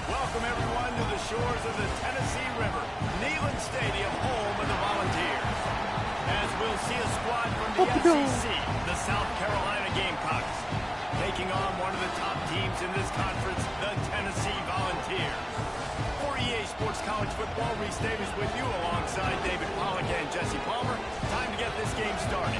Welcome, everyone, to the shores of the Tennessee River, Neyland Stadium, home of the Volunteers. As we'll see a squad from the SEC, the South Carolina Gamecocks, taking on one of the top teams in this conference, the Tennessee Volunteers. For EA Sports College Football, Reese Davis with you alongside David Pollack and Jesse Palmer. Time to get this game started.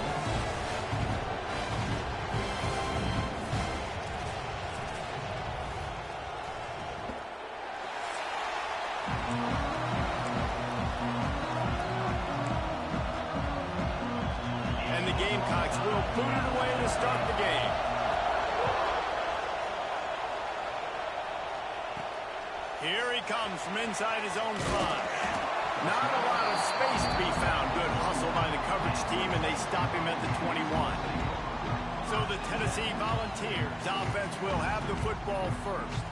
And the Gamecocks will boot it away to start the game. Here he comes from inside his own 5. Not a lot of space to be found. Good hustle by the coverage team, and they stop him at the 21. So the Tennessee Volunteers offense will have the football first.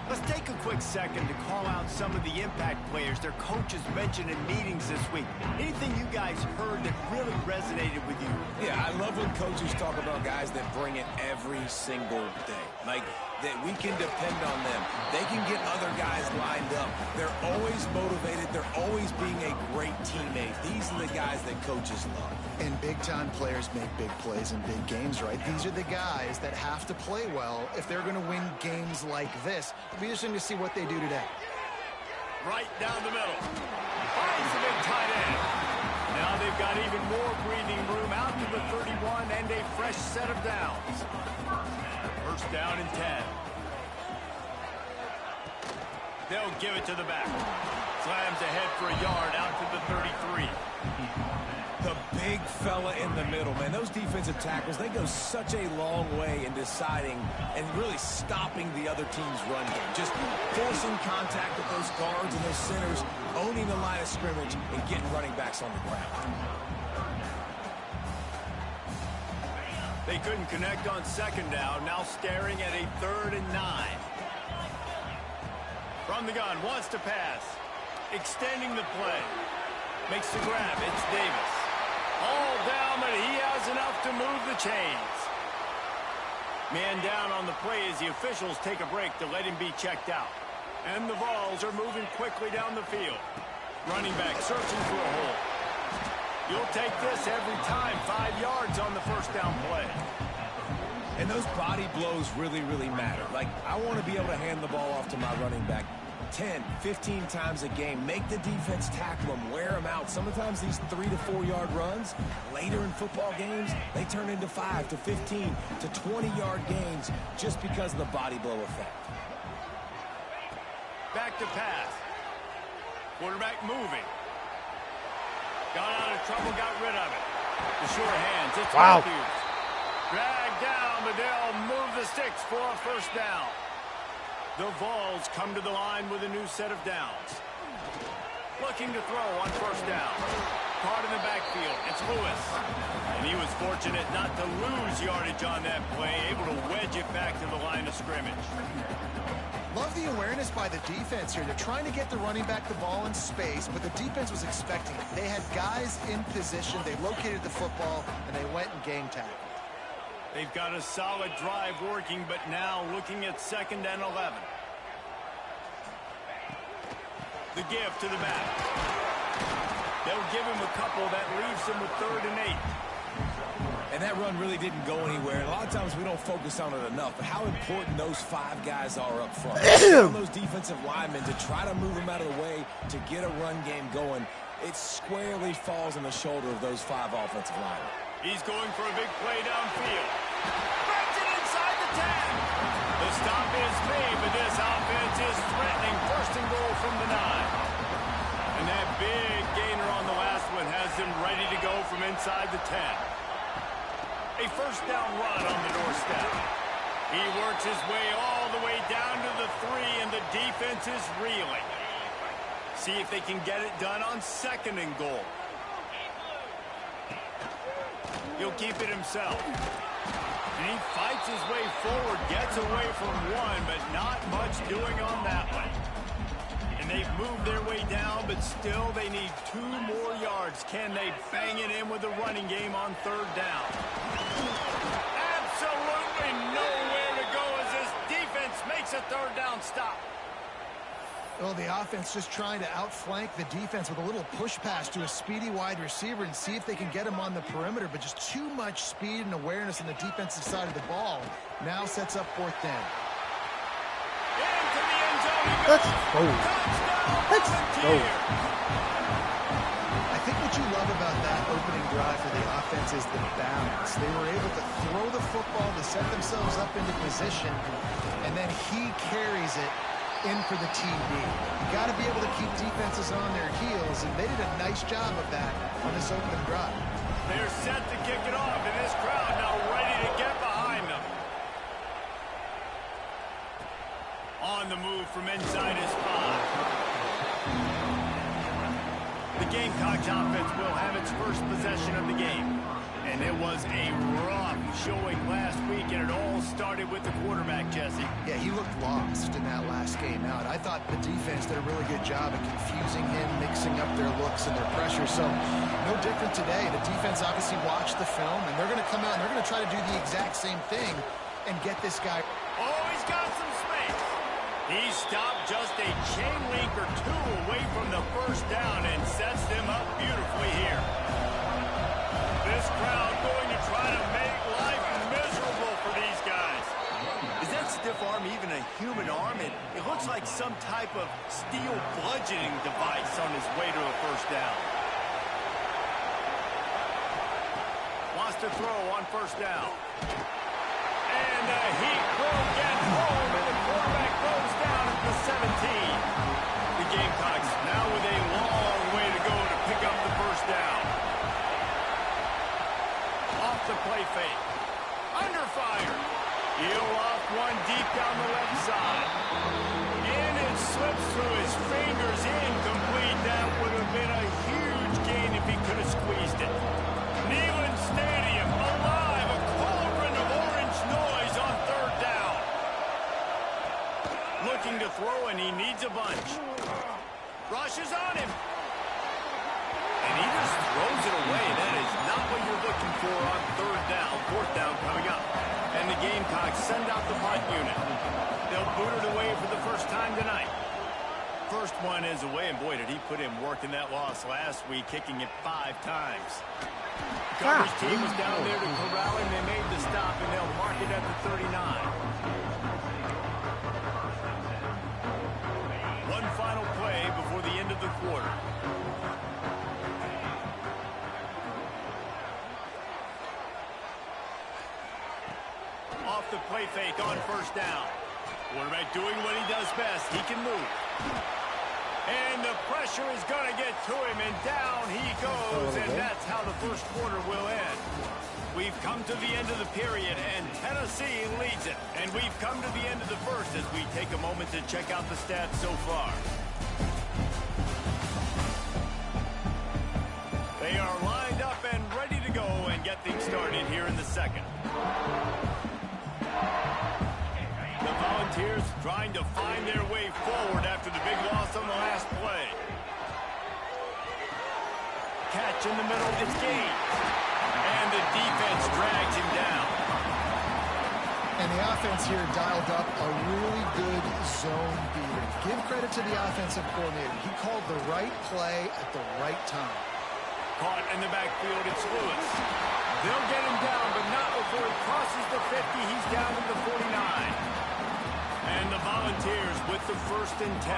Let's take a quick second to call out some of the impact players their coaches mentioned in meetings this week. Anything you guys heard that really resonated with you? Yeah, I love when coaches talk about guys that bring it every single day. Like, that we can depend on them. They can get other guys lined up. They're always motivated. They're always being a great teammate. These are the guys that coaches love. And big-time players make big plays in big games, right? These are the guys that have to play well if they're going to win games like this. It'll be interesting to see what they do today. Right down the middle. Finds the big tight end. Now they've got even more breathing room out to the 31 and a fresh set of downs. First down and 10. They'll give it to the back. Slams ahead for a yard out to the 33. The big fella in the middle, man. Those defensive tackles, they go such a long way in deciding and really stopping the other team's run game. Just forcing contact with those guards and those centers, owning the line of scrimmage, and getting running backs on the ground. They couldn't connect on second down. Now staring at a 3rd and 9. From the gun, wants to pass. Extending the play. Makes the grab. It's Davis. All down, but he has enough to move the chains. Man down on the play as the officials take a break to let him be checked out. And the Vols are moving quickly down the field. Running back searching for a hole. You'll take this every time. 5 yards on the first down play. And those body blows really, really matter. Like, I want to be able to hand the ball off to my running back 10, 15 times a game. Make the defense tackle them, wear them out. Sometimes these 3 to 4 yard runs, later in football games, they turn into 5 to 15 to 20 yard gains just because of the body blow effect. Back to pass. Quarterback moving. Got out of trouble, got rid of it. The sure hands, it's Matthews. Dragged down, but they'll move the sticks for a first down. The Vols come to the line with a new set of downs. Looking to throw on first down. Caught in the backfield, it's Lewis. And he was fortunate not to lose yardage on that play, able to wedge it back to the line of scrimmage. Love the awareness by the defense here. They're trying to get the running back the ball in space, but the defense was expecting it. They had guys in position. They located the football, and they went and game tackled. They've got a solid drive working, but now looking at 2nd and 11. The give to the back. They'll give him a couple. That leaves him with 3rd and 8. And that run really didn't go anywhere. And a lot of times we don't focus on it enough. But how important those 5 guys are up front. Those defensive linemen to try to move them out of the way to get a run game going. It squarely falls on the shoulder of those 5 offensive linemen. He's going for a big play downfield. Breaks it inside the 10. The stop is made, but this offense is threatening. 1st and goal from the 9. And that big gainer on the last one has them ready to go from inside the 10. A first down run on the doorstep. He works his way all the way down to the 3, and the defense is reeling. See if they can get it done on 2nd and goal. He'll keep it himself. And he fights his way forward, gets away from 1, but not much doing on that one. And they've moved their way down, but still they need 2 more yards. Can they bang it in with a running game on 3rd down? Absolutely nowhere to go as this defense makes a 3rd down stop. Well, the offense just trying to outflank the defense with a little push pass to a speedy wide receiver and see if they can get him on the perimeter, but just too much speed and awareness on the defensive side of the ball. Now sets up 4th down. Into the end zone he goes. Let's go. Let's go. I think what you love about that opening drive for the offense is the balance. They were able to throw the football to set themselves up into position, and then he carries it in for the TD. You got to be able to keep defenses on their heels, and they did a nice job of that on this opening drive. They're set to kick it off, and this crowd now ready to get behind them. On the move from inside his 5. The Gamecocks offense will have its first possession of the game. And it was a rough showing last week, and it all started with the quarterback, Jesse. Yeah, he looked lost in that last game out. I thought the defense did a really good job of confusing him, mixing up their looks and their pressure. So no different today. The defense obviously watched the film, and they're going to come out and they're going to try to do the exact same thing and get this guy. Oh, he's got some space. He stopped just a chain link or 2 away from the first down and sets them up beautifully here. This crowd going to try to make life miserable for these guys. Is that stiff arm even a human arm? It looks like some type of steel bludgeoning device on his way to a first down. Wants to throw on first down. And the heat will get home, and the quarterback goes down at the 17. The Gamecocks now with a long way to go to pick up the first down. Off the play fake. Under fire. He'll off one deep down the left side. And it slips through his fingers, incomplete. That would have been a huge gain if he could have squeezed it. Neyland Stadium alive, a cauldron of orange noise on 3rd down. Looking to throw, and he needs a bunch. Rushes on him. And he just throws it away. That is not what you're looking for on 3rd down. 4th down coming up. And the Gamecocks send out the punt unit. They'll boot it away for the first time tonight. First one is away, and boy, did he put in work in that loss last week, kicking it 5 times. Coverage team was down there to corral him. They made the stop, and they'll mark it at the 39. One final play before the end of the quarter. Off the play fake on first down. Quarterback doing what he does best. He can move. And the pressure is going to get to him, and down he goes, and that's how the first quarter will end. We've come to the end of the period, and Tennessee leads it. And we've come to the end of the first as we take a moment to check out the stats so far. They are lined up and ready to go and get things started here in the second. The Volunteers trying to find their way forward after the big loss on the last play. Catch in the middle, it's gained. And the defense drags him down. And the offense here dialed up a really good zone beater. Give credit to the offensive coordinator. He called the right play at the right time. Caught in the backfield, it's Lewis. They'll get him down, but not before he crosses the 50. He's down to the 49. And the Volunteers with the 1st and 10.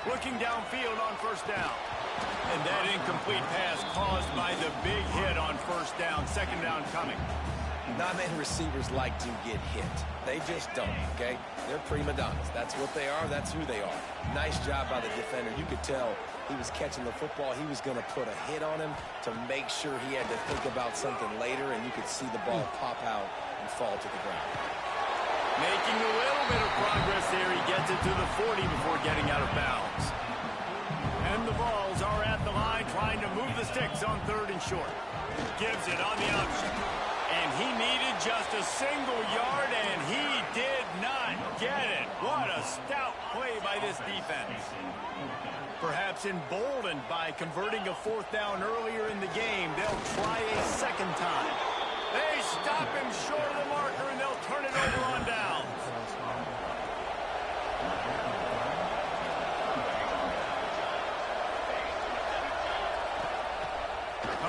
Looking downfield on first down. And that incomplete pass caused by the big hit on first down. 2nd down coming. Not many receivers like to get hit. They just don't, okay? They're prima donnas. That's what they are. That's who they are. Nice job by the defender. You could tell he was catching the football. He was going to put a hit on him to make sure he had to think about something later, and you could see the ball pop out and fall to the ground. Making a little bit of progress there. He gets it to the 40 before getting out of bounds. And the Vols are at the line trying to move the sticks on 3rd and short. Gives it on the option. And he needed just a single yard, and he did not get it. What a stout play by this defense. Perhaps emboldened by converting a 4th down earlier in the game, they'll try a 2nd time. They stop him short of the marker, and they'll turn it over on downs.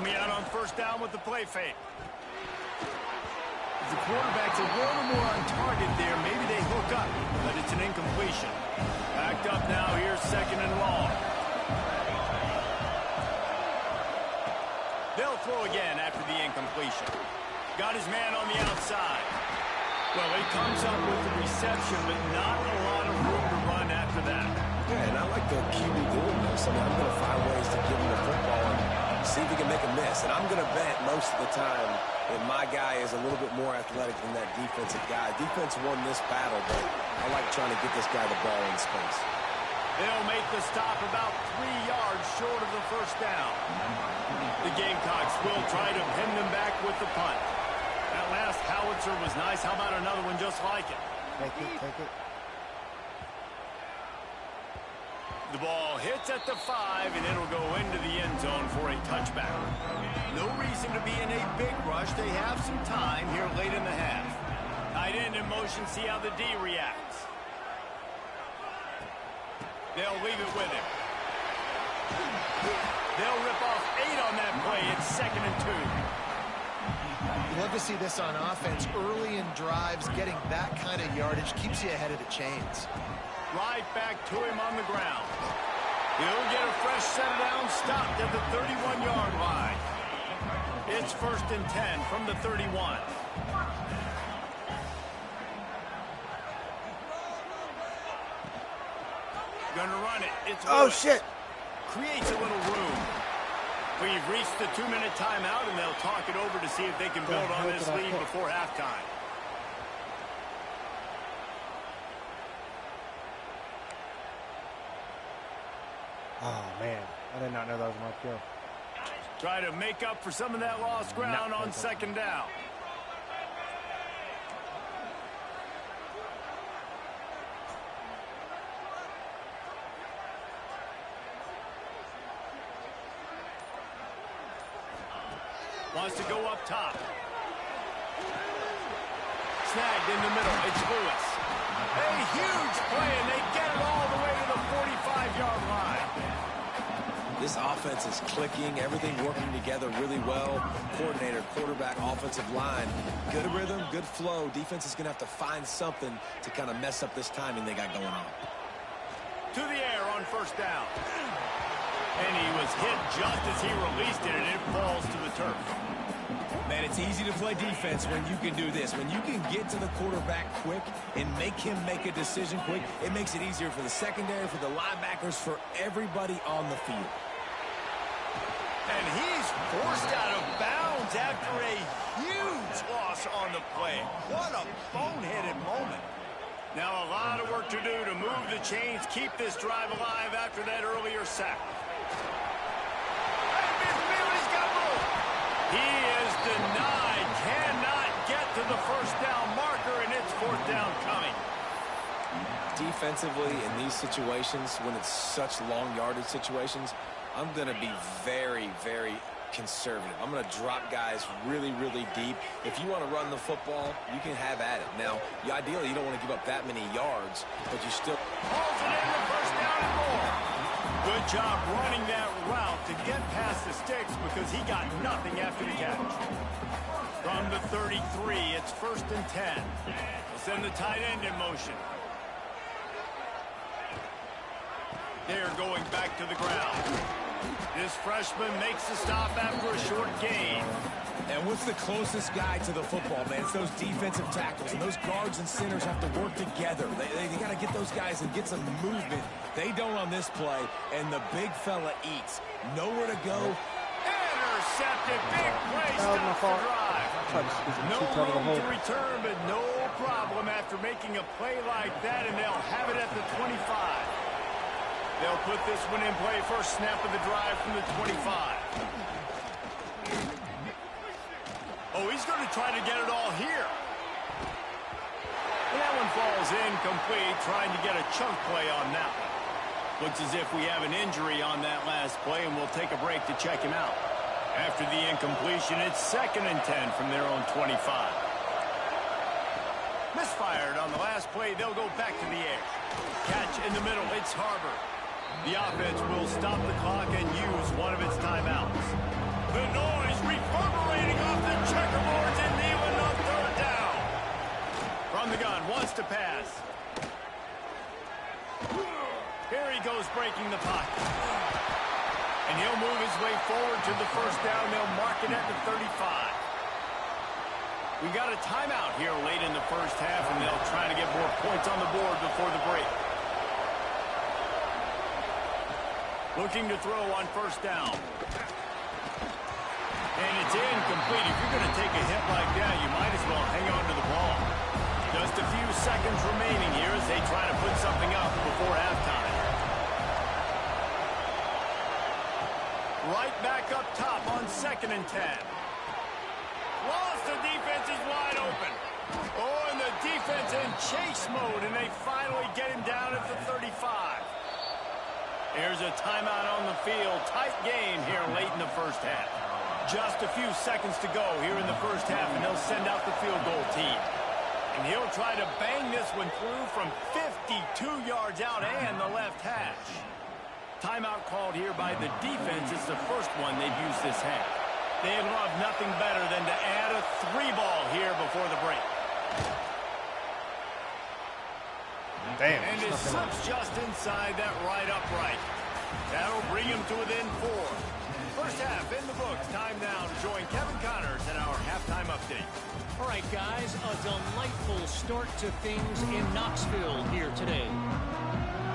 Coming out on first down with the play fake. The quarterback's a little more on target there. Maybe they hook up, but it's an incompletion. Backed up now. Here's second and long. They'll throw again after the incompletion. Got his man on the outside. Well, he comes up with the reception, but not a lot of room to run after that. Yeah, and I like the QB doing this. I mean, I'm going to find ways to give him the football and see if he can make a miss. And I'm going to bet most of the time that my guy is a little bit more athletic than that defensive guy. Defense won this battle, but I like trying to get this guy the ball in space. They'll make the stop about 3 yards short of the first down. The Gamecocks will try to pin them back with the punt. That last howitzer was nice. How about another one just like it? Take it, take it. The ball hits at the 5, and it'll go into the end zone for a touchback. No reason to be in a big rush. They have some time here late in the half. Tight end in motion, see how the D reacts. They'll leave it with him. They'll rip off 8 on that play. It's 2nd and 2. You love to see this on offense. Early in drives, getting that kind of yardage keeps you ahead of the chains. Right back to him on the ground. He'll get a fresh set down, stopped at the 31-yard line. It's 1st and 10 from the 31. Gonna run it. It's Lewis. Shit. Creates a little room. We've reached the 2-minute timeout, and they'll talk it over to see if they can build on this lead before halftime. Oh, man. I did not know that was my kill. Try to make up for some of that lost ground on 2nd down. Wants to go up top. Snagged in the middle. It's Lewis. A huge play, and they get it all the way to the 45-yard line. This offense is clicking, everything working together really well. Coordinator, quarterback, offensive line. Good rhythm, good flow. Defense is going to have to find something to kind of mess up this timing they got going on. To the air on first down. And he was hit just as he released it, and it falls to the turf. Man, it's easy to play defense when you can do this. When you can get to the quarterback quick and make him make a decision quick, it makes it easier for the secondary, for the linebackers, for everybody on the field. And he's forced out of bounds after a huge loss on the play. What a boneheaded moment. Now a lot of work to do to move the chains, keep this drive alive after that earlier sack. He is denied, cannot get to the first down marker, and it's 4th down coming. Defensively, in these situations, when it's such long yardage situations, I'm going to be very, very conservative. I'm going to drop guys really, really deep. If you want to run the football, you can have at it. Now, ideally, you don't want to give up that many yards, but you still... Pulls it in the first down and more. Good job running that route to get past the sticks because he got nothing after the catch. From the 33, it's 1st and 10. They'll send the tight end in motion. They're going back to the ground. This freshman makes the stop after a short gain. And what's the closest guy to the football, man? It's those defensive tackles, and those guards and centers have to work together. They got to get those guys and get some movement. They don't on this play, and the big fella eats. Nowhere to go. Intercepted. Big play. Stop the drive. No room to return, but no problem after making a play like that, and they'll have it at the 25. They'll put this one in play. First snap of the drive from the 25. Oh, he's going to try to get it all here. And that one falls incomplete, trying to get a chunk play on that one. Looks as if we have an injury on that last play, and we'll take a break to check him out. After the incompletion, it's 2nd and 10 from their own 25. Misfired on the last play. They'll go back to the air. Catch in the middle. It's Harbor. The offense will stop the clock and use one of its timeouts. The noise reverberating off the checkerboards and even on third down. From the gun, wants to pass. Here he goes breaking the pocket. And he'll move his way forward to the first down. They'll mark it at the 35. We got a timeout here late in the first half, and they'll try to get more points on the board before the break. Looking to throw on first down. And it's incomplete. If you're going to take a hit like that, you might as well hang on to the ball. Just a few seconds remaining here as they try to put something up before halftime. Right back up top on 2nd and 10. Lost, the defense is wide open. Oh, and the defense in chase mode, and they finally get him down at the 35. Here's a timeout on the field. Tight game here late in the first half. Just a few seconds to go here in the first half, and they'll send out the field goal team. And he'll try to bang this one through from 52 yards out and the left hash. Timeout called here by the defense. It's the first one they've used this half. They'd love nothing better than to add a 3-ball here before the break. Damn. And it slips just inside that right upright. That'll bring him to within 4. First half in the books. Time now to join Kevin Connors in our halftime update. All right, guys, a delightful start to things in Knoxville here today.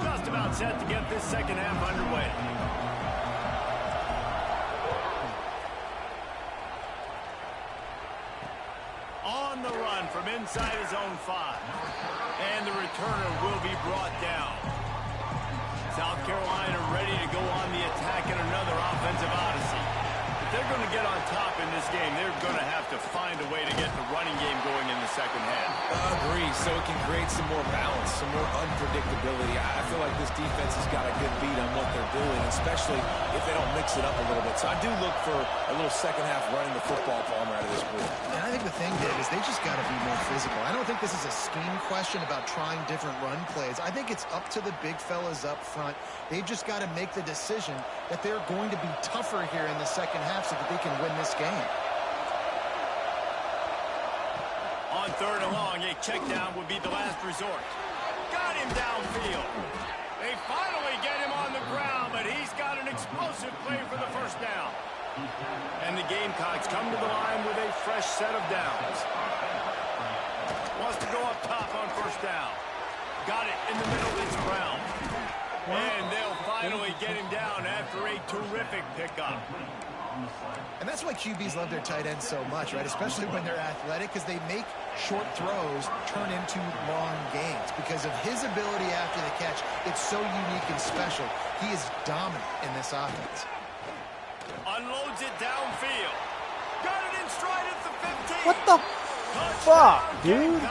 Just about set to get this second half underway. On the run from inside his own 5. And the returner will be brought down. South Carolina ready to go on the attack in another offensive odyssey. If they're going to get on top in this game, they're going to have to find a way to get the running game going in the second half. Agree, so it can create some more balance, some more unpredictability. I feel like this defense has got a good beat on what they're doing, especially if they don't mix it up a little bit. So I do look for a little second half running the football palm out of this group. And I think the thing, Dave, is they just got to be more physical. I don't think this is a scheme question about trying different run plays. I think it's up to the big fellas up front. They've just got to make the decision that they're going to be tougher here in the second half so that they can win this game. On 3rd and long, a check down would be the last resort. Got him downfield. They finally get him on the ground, but he's got an explosive play for the first down. And the Gamecocks come to the line with a fresh set of downs. Wants to go up top on first down. Got it in the middle, it's Brown. And they'll finally get him down after a terrific pickup. And that's why QBs love their tight ends so much, right? Especially when they're athletic, because they make short throws turn into long gains. Because of his ability after the catch, it's so unique and special. He is dominant in this offense. Unloads it downfield. Got it in stride at the 15. What the fuck, dude?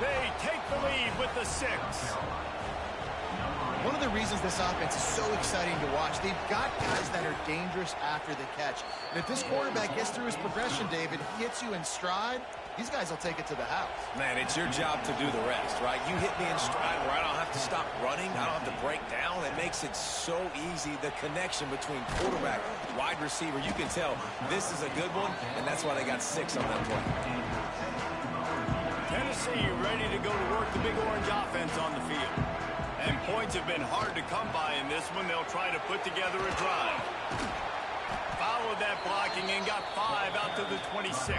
They take the lead with the 6. One of the reasons this offense is so exciting to watch, they've got guys that are dangerous after the catch. And if this quarterback gets through his progression, David, hits you in stride, these guys will take it to the house. Man, it's your job to do the rest, right? You hit me in stride where I don't have to stop running. I don't have to break down. It makes it so easy, the connection between quarterback, wide receiver. You can tell this is a good one, and that's why they got 6 on that play. Tennessee ready to go to work the Big Orange offense on the field. And points have been hard to come by in this one. They'll try to put together a drive. Followed that blocking and got 5 out to the 26.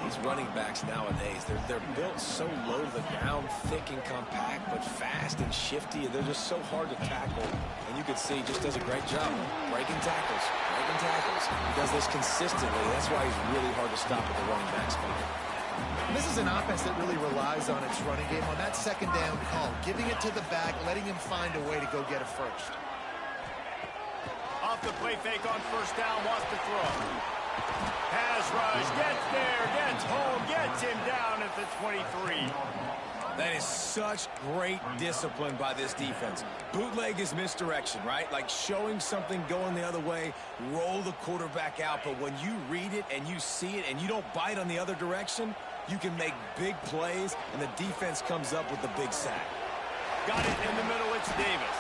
These running backs nowadays, they're built so low to the ground, thick and compact, but fast and shifty. They're just so hard to tackle. And you can see he just does a great job breaking tackles, breaking tackles. He does this consistently. That's why he's really hard to stop at the running back spot. This is an offense that really relies on its running game, on that second down call, giving it to the back, letting him find a way to go get a first. Off the play fake on first down, wants to throw. Pass rush, gets there, gets home, gets him down at the 23. That is such great discipline by this defense. Bootleg is misdirection, right? Like showing something going the other way, roll the quarterback out. But when you read it and you see it and you don't bite on the other direction, you can make big plays, and the defense comes up with the big sack. Got it in the middle, it's Davis.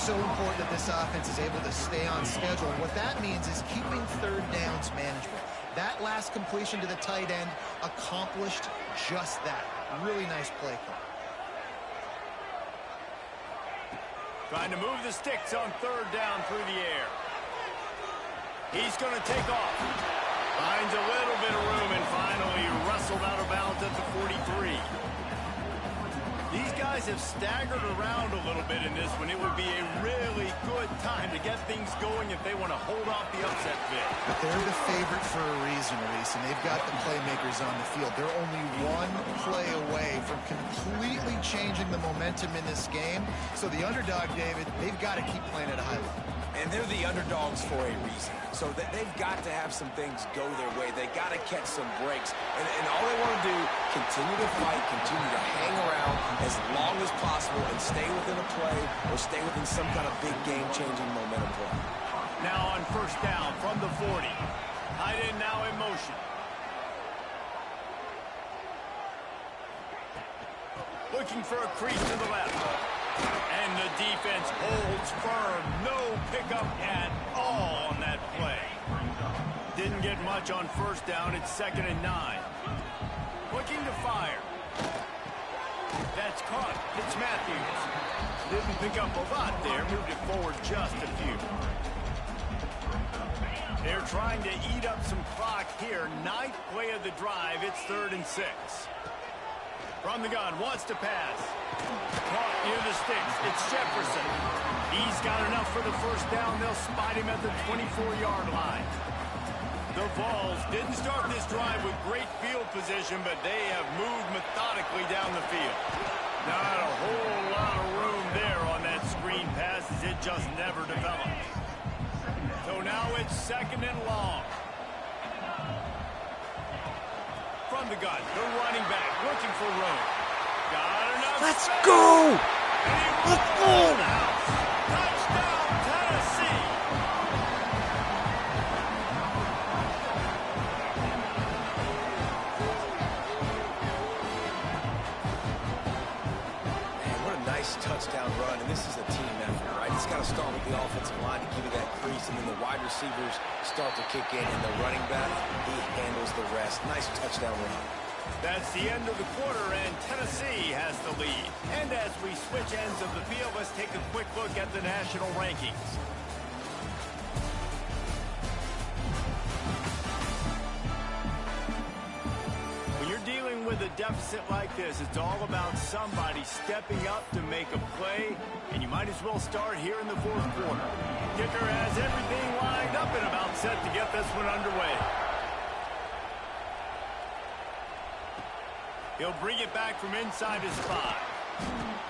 so important that this offense is able to stay on schedule. And what that means is keeping third downs manageable. That last completion to the tight end accomplished just that. Really nice play call. Trying to move the sticks on third down through the air. He's going to take off. Finds a little bit of room and finally wrestled out of bounds at the 43. These guys have staggered around a little bit in this one. It would be a really good time to get things going if they want to hold off the upset bid. But they're the favorite for a reason, Reese, and they've got the playmakers on the field. They're only one play away from completely changing the momentum in this game. So the underdog, David, they've got to keep playing at a high level. And they're the underdogs for a reason. So they've got to have some things go their way. They got to catch some breaks. And all they want to do, continue to fight, continue to hang around as long as possible and stay within a play or stay within some kind of big game-changing momentum play. Now on first down from the 40. Tight end now in motion. Looking for a crease to the left. And the defense holds firm. No pickup at all on that play. Didn't get much on first down. It's 2nd and 9. Looking to fire. That's caught. It's Matthews. Didn't pick up a lot there. Moved it forward just a few. They're trying to eat up some clock here. 9th play of the drive. It's 3rd and 6. From the gun, wants to pass. Caught near the sticks. It's Jefferson. He's got enough for the first down. They'll spot him at the 24-yard line. The Vols didn't start this drive with great field position, but they have moved methodically down the field. Not a whole lot of room there on that screen pass as it just never developed. So now it's 2nd and long. From the gun, the running back looking for room. Got enough. Let's go! Let's go! Touchdown, Tennessee! Man, what a nice touchdown run, and this is a team effort, right? It's got to start with the offensive line to give you that crease, and then the wide receivers start to kick in, and the running back, he handles the rest. Nice touchdown run. That's the end of the quarter, and Tennessee has the lead. And as we switch ends of the field, let's take a quick look at the national rankings. When you're dealing with a deficit like this, it's all about somebody stepping up to make a play, and you might as well start here in the 4th quarter. Kicker has everything lined up and about set to get this one underway. He'll bring it back from inside his 5.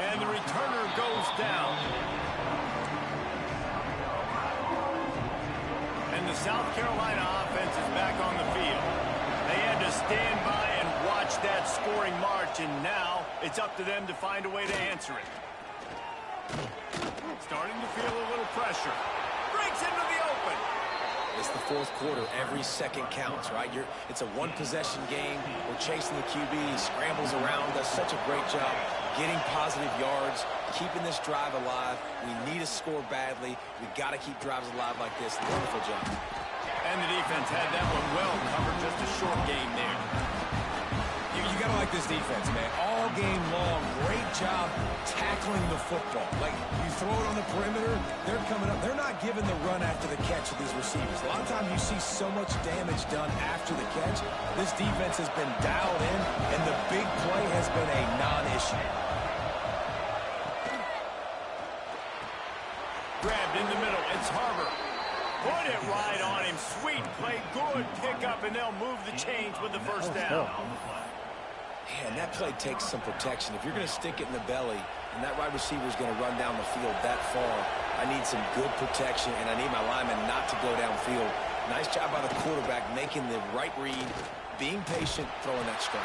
And the returner goes down. And the South Carolina offense is back on the field. They had to stand by and watch that scoring march, and now it's up to them to find a way to answer it. Starting to feel a little pressure. Breaks into the open. It's the 4th quarter. Every second counts, right? It's a one-possession game. We're chasing the QB. He scrambles around, does such a great job getting positive yards, keeping this drive alive. We need to score badly. We've got to keep drives alive like this. Wonderful job. And the defense had that one well covered. Just a short game there. You got to like this defense, man. All game long, great job tackling the football. Like, you throw it on the perimeter, they're coming up. They're not giving the run after the catch of these receivers. A lot of times you see so much damage done after the catch. This defense has been dialed in, and the big play has been a non-issue. Grabbed in the middle. It's Harbor. Put it right on him. Sweet play. Good pickup, and they'll move the chains with the first down. Man, that play takes some protection. If you're going to stick it in the belly and that wide receiver is going to run down the field that far, I need some good protection, and I need my lineman not to go downfield. Nice job by the quarterback making the right read, being patient, throwing that strike.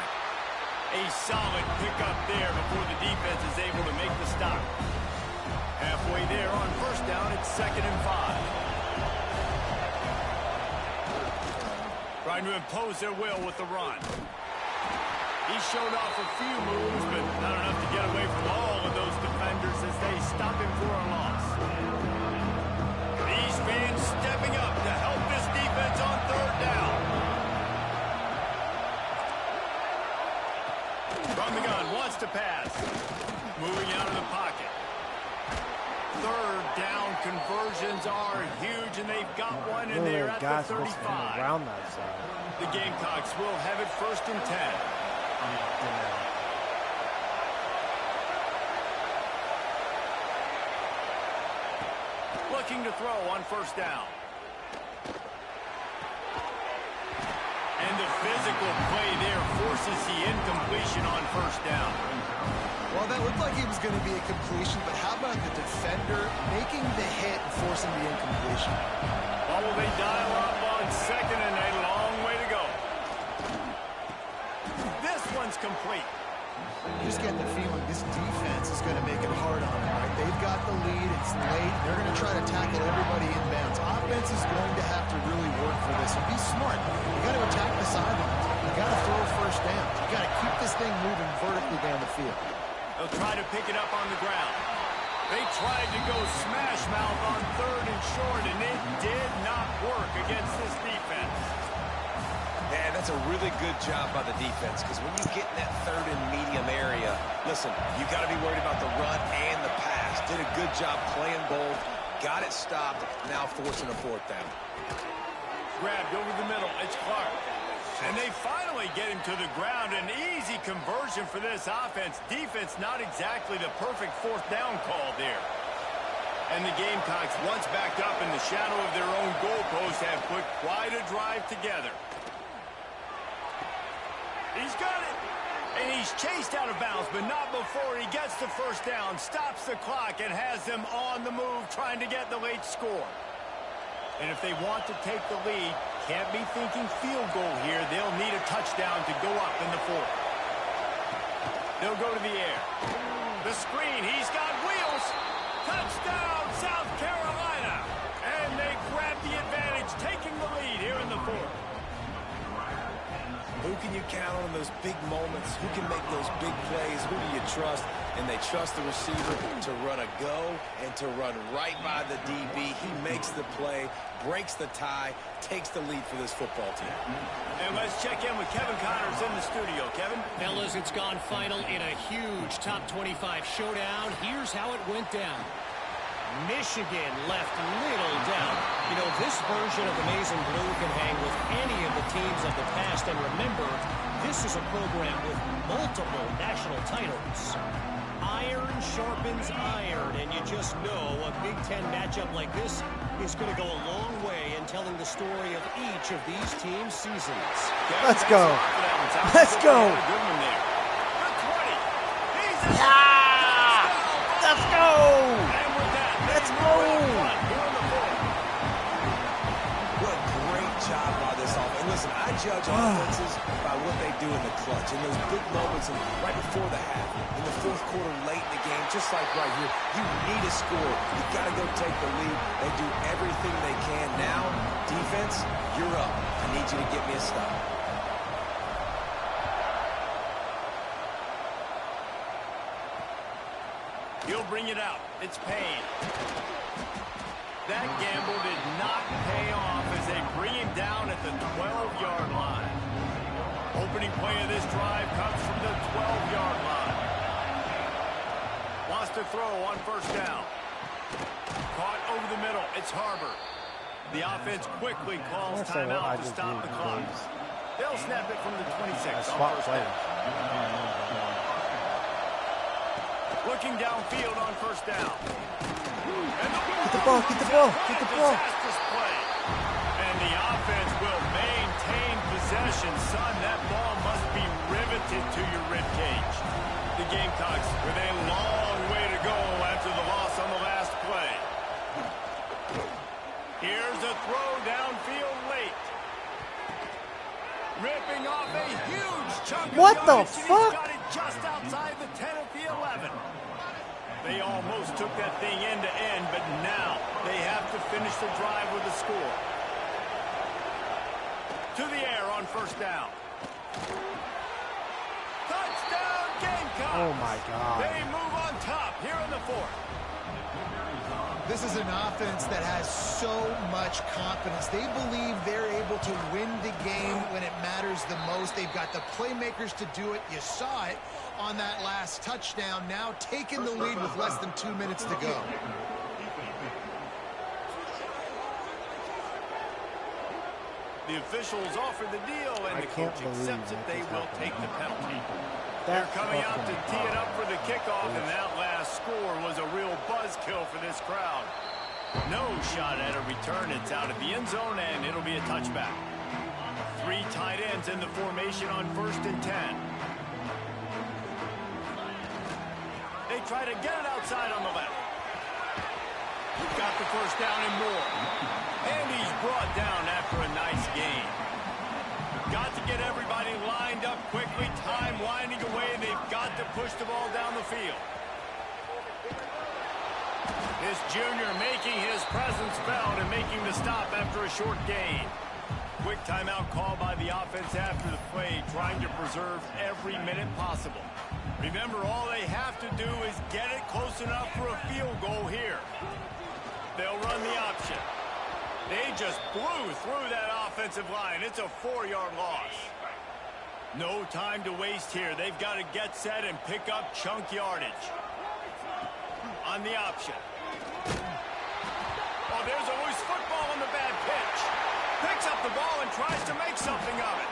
A solid pickup there before the defense is able to make the stop. Halfway there on first down, it's 2nd and 5. Trying to impose their will with the run. He showed off a few moves, but not enough to get away from all of those defenders as they stop him for a loss. moving out of the pocket. Third down conversions are huge, and they've got one in there at the 35. Around that side. The Gamecocks will have it 1st and 10. Looking to throw on 1st down. And the physical play there forces the incompletion on 1st down. Well, that looked like it was going to be a completion, but how about the defender making the hit and forcing the incompletion? Well, will they dial up on 2nd and a long way to go? This one's complete. Just getting the feeling this defense is going to make it hard on them, right? They've got the lead. It's late. They're going to try to tackle everybody inbounds. Offense is going to have to really work for this. And be smart. You got to attack the sidelines. You got to throw 1st down. You got to keep this thing moving vertically down the field. They'll try to pick it up on the ground. They tried to go smash mouth on 3rd and short, and it did not work against this defense. Man, that's a really good job by the defense, because when you get in that 3rd and medium area, listen, you got to be worried about the run and the pass. Did a good job playing both, got it stopped, now forcing a 4th down. Grabbed over the middle, it's Clark. And they finally get him to the ground. An easy conversion for this offense. Defense not exactly the perfect 4th down call there. And the Gamecocks, once backed up in the shadow of their own goalpost, have put quite a drive together. He's got it. And he's chased out of bounds, but not before he gets the 1st down, stops the clock, and has them on the move trying to get the late score. And if they want to take the lead, can't be thinking field goal here. They'll need a touchdown to go up in the 4th. They'll go to the air. The screen, he's got wheels. Touchdown, South Carolina. And they grab the advantage, taking the lead here in the 4th. Who can you count on in those big moments? Who can make those big plays? Who do you trust? And they trust the receiver to run a go and to run right by the DB. He makes the play, breaks the tie, takes the lead for this football team. And let's check in with Kevin Connors in the studio. Kevin? Fellas, it's gone final in a huge top 25 showdown. Here's how it went down. Michigan left little doubt. You know, this version of the Maize and Blue can hang with any of the teams of the past. And remember, this is a program with multiple national titles. Iron sharpens iron, and you just know a Big Ten matchup like this is going to go a long way in telling the story of each of these teams' seasons. Let's go. Let's go. Yeah! Let's go! Let's go! What a great job by this offense. And listen, I judge offenses by what they do in the clutch. In those big moments and right before the half, in the 4th quarter, late in the game, just like right here, you need a score. You got to go take the lead. They do everything they can. Now, defense, you're up. I need you to get me a stop. He'll bring it out. It's Payne. That gamble did not pay off as they bring him down at the 12-yard line. Opening play of this drive comes from the 12-yard line. Wants to throw on 1st down. Caught over the middle. It's Harbor. The offense quickly calls timeout to stop the clock. They'll snap it from the 26 on 1st down. Looking downfield on 1st down. Get the ball, get the ball, get the ball. Play. And the offense will maintain possession. Son, that ball must be riveted to your ribcage. The Gamecocks with a long way to go after the loss on the last play. Here's a throw downfield late. Ripping off a huge chunk of what the yards, fuck? He's got it just outside the 10 at the 11. They almost took that thing end to end, but now they have to finish the drive with a score. To the air on 1st down. Touchdown Gamecocks! Oh my God. They move on top here in the 4th. This is an offense that has so much confidence. They believe they're able to win the game when it matters the most. They've got the playmakers to do it. You saw it on that last touchdown. Now taking the lead with less than 2 minutes to go. The officials offer the deal, and the coach accepts it. They will take the penalty. They're coming out to tee it up for the kickoff, and that last score was a real buzzkill for this crowd. No shot at a return. It's out of the end zone, and it'll be a touchback. 3 tight ends in the formation on 1st and 10. They try to get it outside on the left. Got the first down and more. And he's brought down after a nice gain. Got to get everybody lined up quickly. Time winding away. They've got to push the ball down the field. This junior making his presence felt and making the stop after a short gain. Quick timeout call by the offense after the play, trying to preserve every minute possible. Remember, all they have to do is get it close enough for a field goal here. They'll run the option. They just blew through that offensive line. It's a 4-yard loss. No time to waste here. They've got to get set and pick up chunk yardage. On the option. Oh, there's always football on the bad pitch. Picks up the ball and tries to make something of it.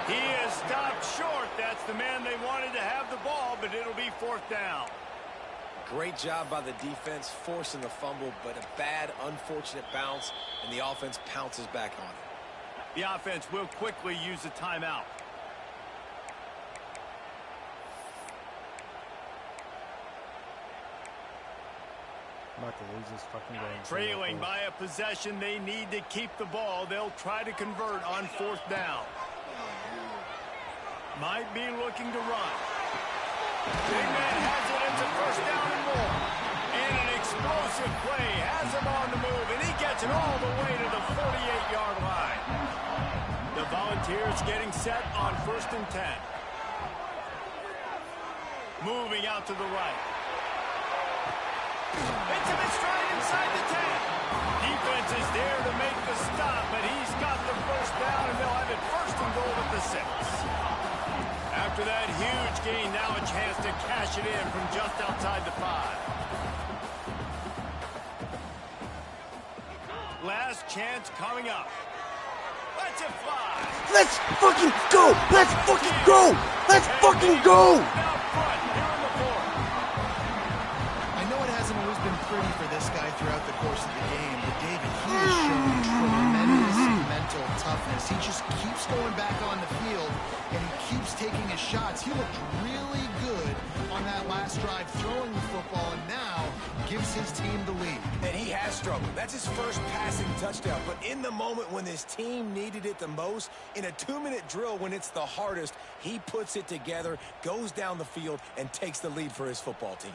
He is stopped short. That's the man they wanted to have the ball, but it'll be 4th down. Great job by the defense forcing the fumble, but a bad, unfortunate bounce, and the offense pounces back on it. The offense will quickly use a timeout. I'm about to lose this fucking game. Trailing by a possession, they need to keep the ball. They'll try to convert on 4th down. Might be looking to run. Big man has it into 1st down and more. And an explosive play has him on the move, and he gets it all the way to the 48-yard line. The Volunteers getting set on 1st and 10. Moving out to the right. Into the stride inside the 10. Defense is there to make the stop, but he's got the 1st down, and they'll have it 1st and goal at the 6. After that huge gain, now a chance to cash it in from just outside the 5. Last chance coming up. Let's it fly. Let's fucking go! Let's fucking go! Let's fucking go! Out front here in the 4th. I know it hasn't always been pretty for this guy throughout the course of the game, but David, he has shown tremendous mental toughness. He just keeps going back on the field, and he keeps taking his shots. He looked really good on that last drive throwing the football, and now gives his team the lead. And he has struggled. That's his first passing touchdown. But in the moment when this team needed it the most, in a 2-minute drill when it's the hardest, he puts it together, goes down the field, and takes the lead for his football team.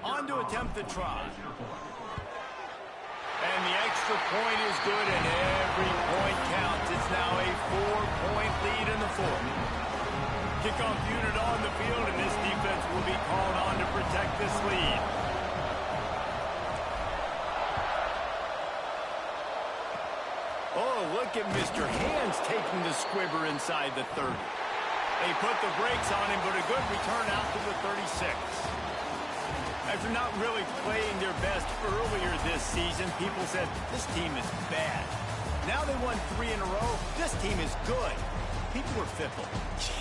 On to attempt the try. And the extra point is good, and every point counts. It's now a 4-point lead in the 4th. Kickoff unit on the field, and this defense will be called on to protect this lead. Oh, look at Mr. Hands taking the squibber inside the 30. They put the brakes on him, but a good return out to the 36. After not really playing their best earlier this season, people said, this team is bad. Now they won 3 in a row. This team is good. People were fickle.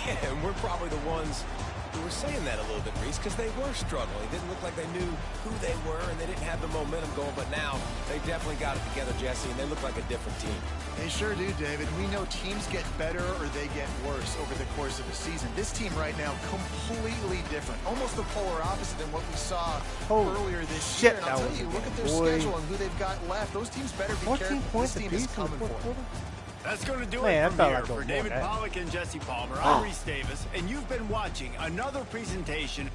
Yeah, and we're probably the ones who were saying that a little bit, Reese, because they were struggling. It didn't look like they knew who they were, and they didn't have the momentum going. But now they definitely got it together, Jesse, and they look like a different team. They sure do, David. We know teams get better or they get worse over the course of a season. This team right now, completely different. Almost the polar opposite than what we saw earlier this year. And I'll tell you, look at their schedule and who they've got left. Those teams better be careful. This team is coming for them. That's going to do it from here. For David Pollack and Jesse Palmer, I'm Reese Davis, and you've been watching another presentation